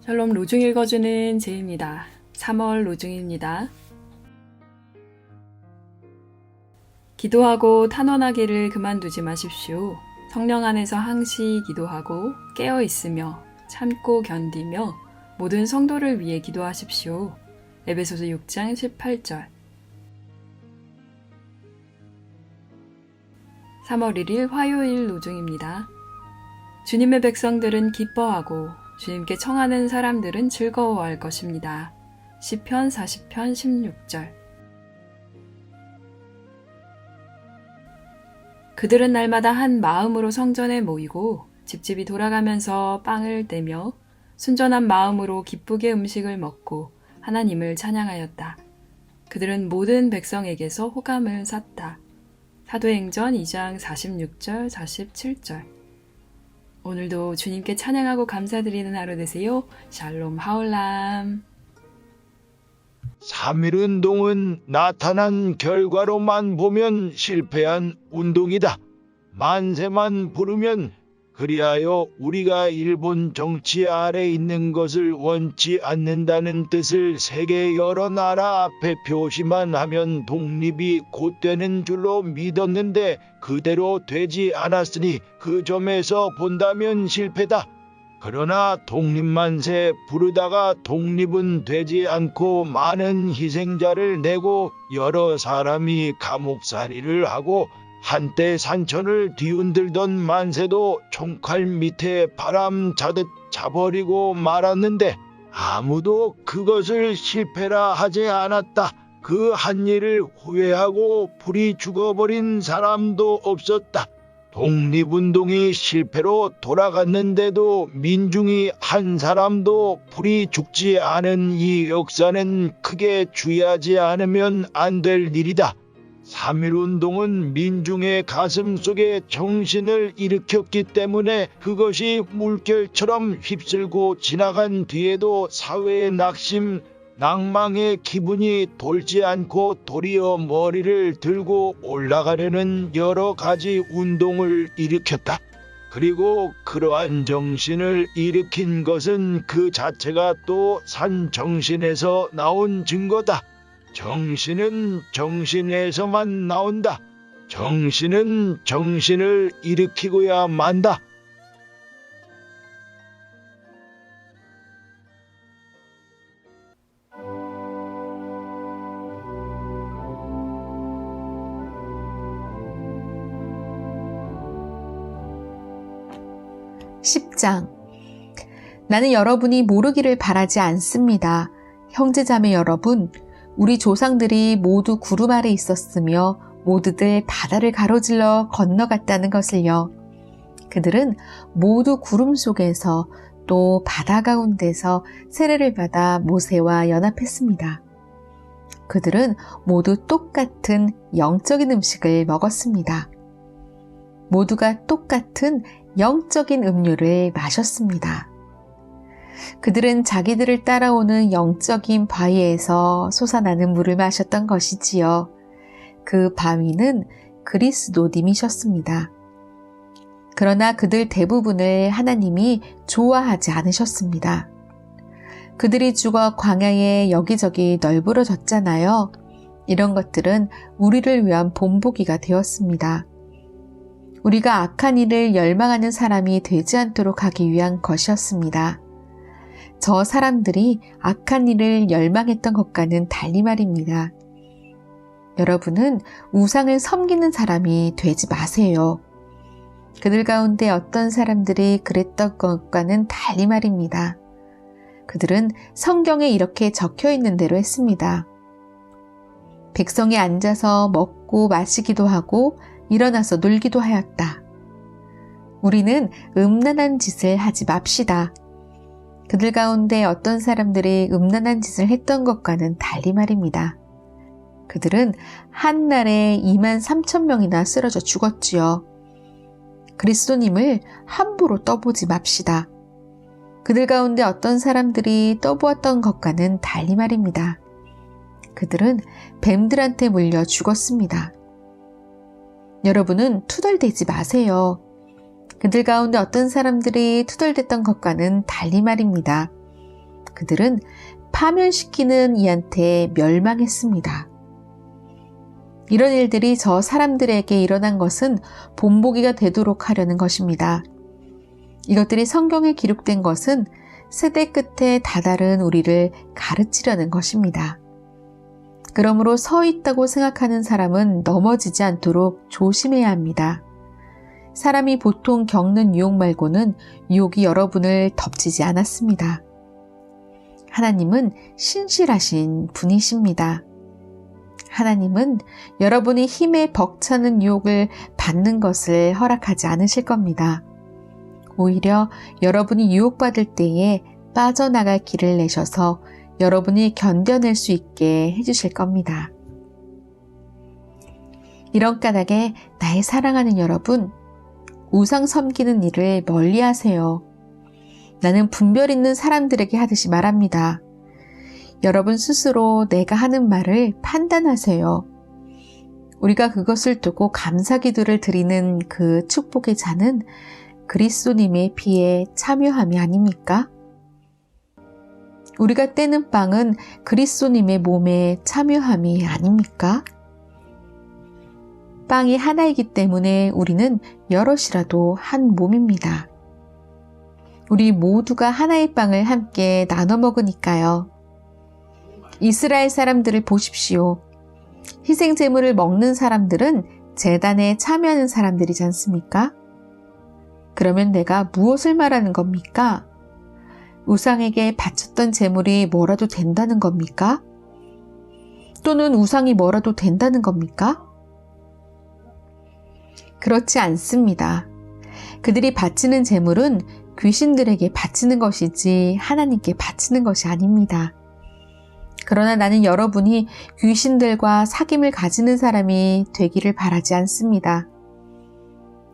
샬롬 로중 읽어주는 제입니다. 3월 로중입니다. 기도하고 탄원하기를 그만두지 마십시오. 성령 안에서 항시 기도하고 깨어 있으며 참고 견디며 모든 성도를 위해 기도하십시오. 에베소서 6장 18절. 3월 1일 화요일 로중입니다. 주님의 백성들은 기뻐하고 주님께 청하는 사람들은 즐거워할 것입니다. 시편 40편 16절. 그들은 날마다 한 마음으로 성전에 모이고 집집이 돌아가면서 빵을 떼며 순전한 마음으로 기쁘게 음식을 먹고 하나님을 찬양하였다. 그들은 모든 백성에게서 호감을 샀다. 사도행전 2장 46절 47절. 오늘도 주님께 찬양하고 감사드리는 하루 되세요. 샬롬 하올람. 3.1 운동은 나타난 결과로만 보면 실패한 운동이다. 만세만 부르면 그리하여 우리가 일본 정치 아래 있는 것을 원치 않는다는 뜻을 세계 여러 나라 앞에 표시만 하면 독립이 곧 되는 줄로 믿었는데 그대로 되지 않았으니 그 점에서 본다면 실패다. 그러나 독립만세 부르다가 독립은 되지 않고 많은 희생자를 내고 여러 사람이 감옥살이를 하고 한때 산천을 뒤흔들던 만세도 총칼 밑에 바람 자듯 자버리고 말았는데 아무도 그것을 실패라 하지 않았다. 그 한 일을 후회하고 불이 죽어버린 사람도 없었다. 독립운동이 실패로 돌아갔는데도 민중이 한 사람도 불이 죽지 않은 이 역사는 크게 주의하지 않으면 안 될 일이다. 3.1 운동은 민중의 가슴 속에 정신을 일으켰기 때문에 그것이 물결처럼 휩쓸고 지나간 뒤에도 사회의 낙심, 낭망의 기분이 돌지 않고 도리어 머리를 들고 올라가려는 여러 가지 운동을 일으켰다. 그리고 그러한 정신을 일으킨 것은 그 자체가 또 산 정신에서 나온 증거다. 정신은 정신에서만 나온다. 정신은 정신을 일으키고야 만다. (10장) 나는 여러분이 모르기를 바라지 않습니다. 형제자매 여러분, 우리 조상들이 모두 구름 아래 있었으며 모두들 바다를 가로질러 건너갔다는 것을요. 그들은 모두 구름 속에서 또 바다 가운데서 세례를 받아 모세와 연합했습니다. 그들은 모두 똑같은 영적인 음식을 먹었습니다. 모두가 똑같은 영적인 음료를 마셨습니다. 그들은 자기들을 따라오는 영적인 바위에서 솟아나는 물을 마셨던 것이지요. 그 바위는 그리스도님이셨습니다. 그러나 그들 대부분을 하나님이 좋아하지 않으셨습니다. 그들이 죽어 광야에 여기저기 널브러졌잖아요. 이런 것들은 우리를 위한 본보기가 되었습니다. 우리가 악한 일을 열망하는 사람이 되지 않도록 하기 위한 것이었습니다. 저 사람들이 악한 일을 열망했던 것과는 달리 말입니다. 여러분은 우상을 섬기는 사람이 되지 마세요. 그들 가운데 어떤 사람들이 그랬던 것과는 달리 말입니다. 그들은 성경에 이렇게 적혀 있는 대로 했습니다. 백성이 앉아서 먹고 마시기도 하고 일어나서 놀기도 하였다. 우리는 음란한 짓을 하지 맙시다. 그들 가운데 어떤 사람들이 음란한 짓을 했던 것과는 달리 말입니다. 그들은 한 날에 23,000명이나 쓰러져 죽었지요. 그리스도님을 함부로 떠보지 맙시다. 그들 가운데 어떤 사람들이 떠보았던 것과는 달리 말입니다. 그들은 뱀들한테 물려 죽었습니다. 여러분은 투덜대지 마세요. 그들 가운데 어떤 사람들이 투덜댔던 것과는 달리 말입니다. 그들은 파멸시키는 이한테 멸망했습니다. 이런 일들이 저 사람들에게 일어난 것은 본보기가 되도록 하려는 것입니다. 이것들이 성경에 기록된 것은 세대 끝에 다다른 우리를 가르치려는 것입니다. 그러므로 서 있다고 생각하는 사람은 넘어지지 않도록 조심해야 합니다. 사람이 보통 겪는 유혹 말고는 유혹이 여러분을 덮치지 않았습니다. 하나님은 신실하신 분이십니다. 하나님은 여러분이 힘에 벅차는 유혹을 받는 것을 허락하지 않으실 겁니다. 오히려 여러분이 유혹받을 때에 빠져나갈 길을 내셔서 여러분이 견뎌낼 수 있게 해주실 겁니다. 이런 까닭에 나의 사랑하는 여러분, 우상 섬기는 일을 멀리 하세요. 나는 분별 있는 사람들에게 하듯이 말합니다. 여러분 스스로 내가 하는 말을 판단하세요. 우리가 그것을 두고 감사 기도를 드리는 그 축복의 잔은 그리스도님의 피에 참여함이 아닙니까? 우리가 떼는 빵은 그리스도님의 몸에 참여함이 아닙니까? 빵이 하나이기 때문에 우리는 여럿이라도 한 몸입니다. 우리 모두가 하나의 빵을 함께 나눠 먹으니까요. 이스라엘 사람들을 보십시오. 희생 제물을 먹는 사람들은 제단에 참여하는 사람들이지 않습니까? 그러면 내가 무엇을 말하는 겁니까? 우상에게 바쳤던 제물이 뭐라도 된다는 겁니까? 또는 우상이 뭐라도 된다는 겁니까? 그렇지 않습니다. 그들이 바치는 제물은 귀신들에게 바치는 것이지 하나님께 바치는 것이 아닙니다. 그러나 나는 여러분이 귀신들과 사귐을 가지는 사람이 되기를 바라지 않습니다.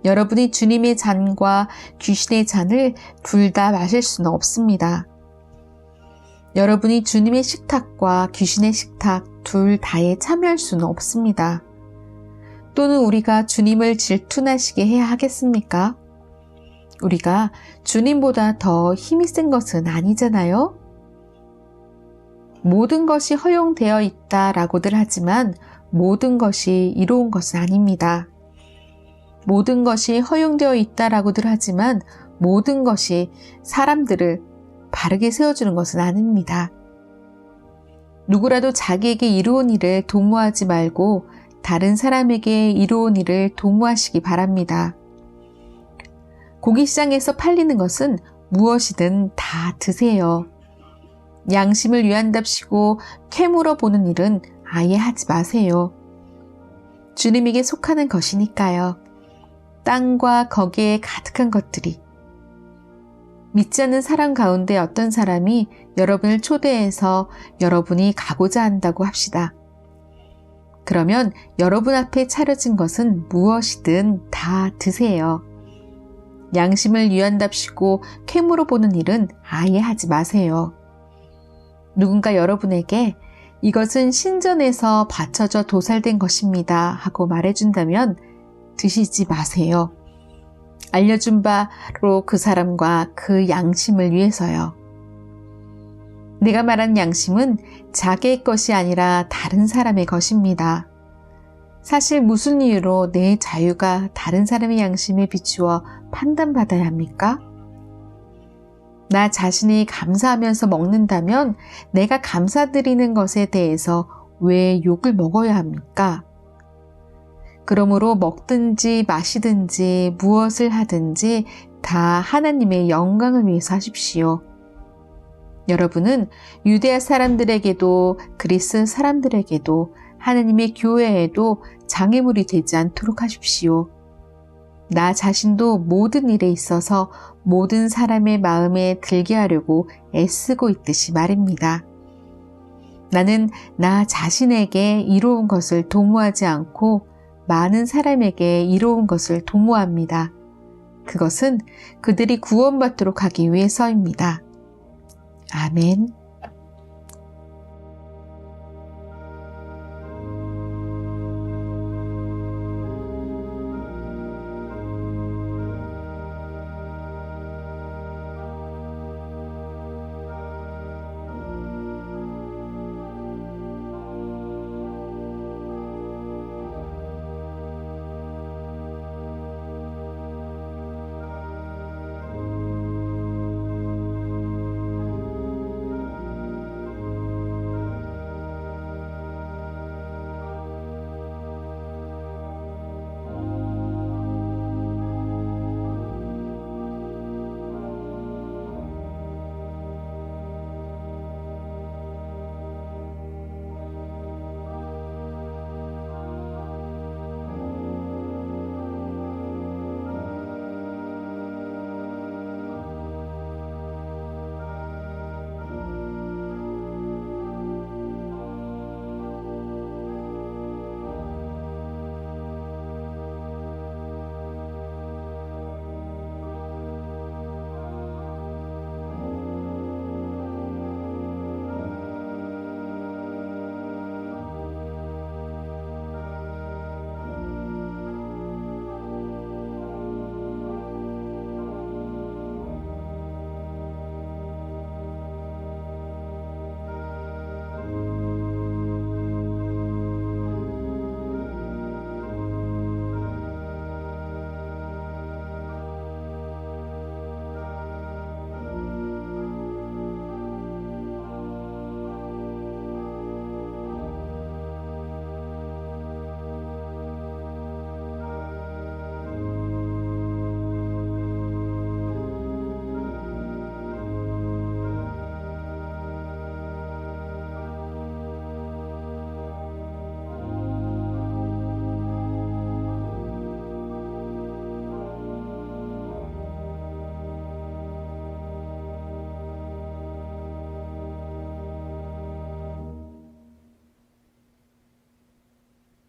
여러분이 주님의 잔과 귀신의 잔을 둘 다 마실 수는 없습니다. 여러분이 주님의 식탁과 귀신의 식탁 둘 다에 참여할 수는 없습니다. 또는 우리가 주님을 질투나시게 해야 하겠습니까? 우리가 주님보다 더 힘이 센 것은 아니잖아요? 모든 것이 허용되어 있다라고들 하지만 모든 것이 이로운 것은 아닙니다. 모든 것이 허용되어 있다라고들 하지만 모든 것이 사람들을 바르게 세워주는 것은 아닙니다. 누구라도 자기에게 이로운 일을 도모하지 말고 다른 사람에게 이로운 일을 도모하시기 바랍니다. 고기시장에서 팔리는 것은 무엇이든 다 드세요. 양심을 위한답시고 캐물어 보는 일은 아예 하지 마세요. 주님에게 속하는 것이니까요. 땅과 거기에 가득한 것들이. 믿지 않는 사람 가운데 어떤 사람이 여러분을 초대해서 여러분이 가고자 한다고 합시다. 그러면 여러분 앞에 차려진 것은 무엇이든 다 드세요. 양심을 위한답시고 캐물어 보는 일은 아예 하지 마세요. 누군가 여러분에게 이것은 신전에서 바쳐져 도살된 것입니다 하고 말해준다면 드시지 마세요. 알려준 바로 그 사람과 그 양심을 위해서요. 내가 말한 양심은 자기의 것이 아니라 다른 사람의 것입니다. 사실 무슨 이유로 내 자유가 다른 사람의 양심에 비추어 판단받아야 합니까? 나 자신이 감사하면서 먹는다면 내가 감사드리는 것에 대해서 왜 욕을 먹어야 합니까? 그러므로 먹든지 마시든지 무엇을 하든지 다 하나님의 영광을 위해서 하십시오. 여러분은 유대아 사람들에게도 그리스 사람들에게도 하나님의 교회에도 장애물이 되지 않도록 하십시오. 나 자신도 모든 일에 있어서 모든 사람의 마음에 들게 하려고 애쓰고 있듯이 말입니다. 나는 나 자신에게 이로운 것을 도모하지 않고 많은 사람에게 이로운 것을 도모합니다. 그것은 그들이 구원받도록 하기 위해서입니다. 아멘.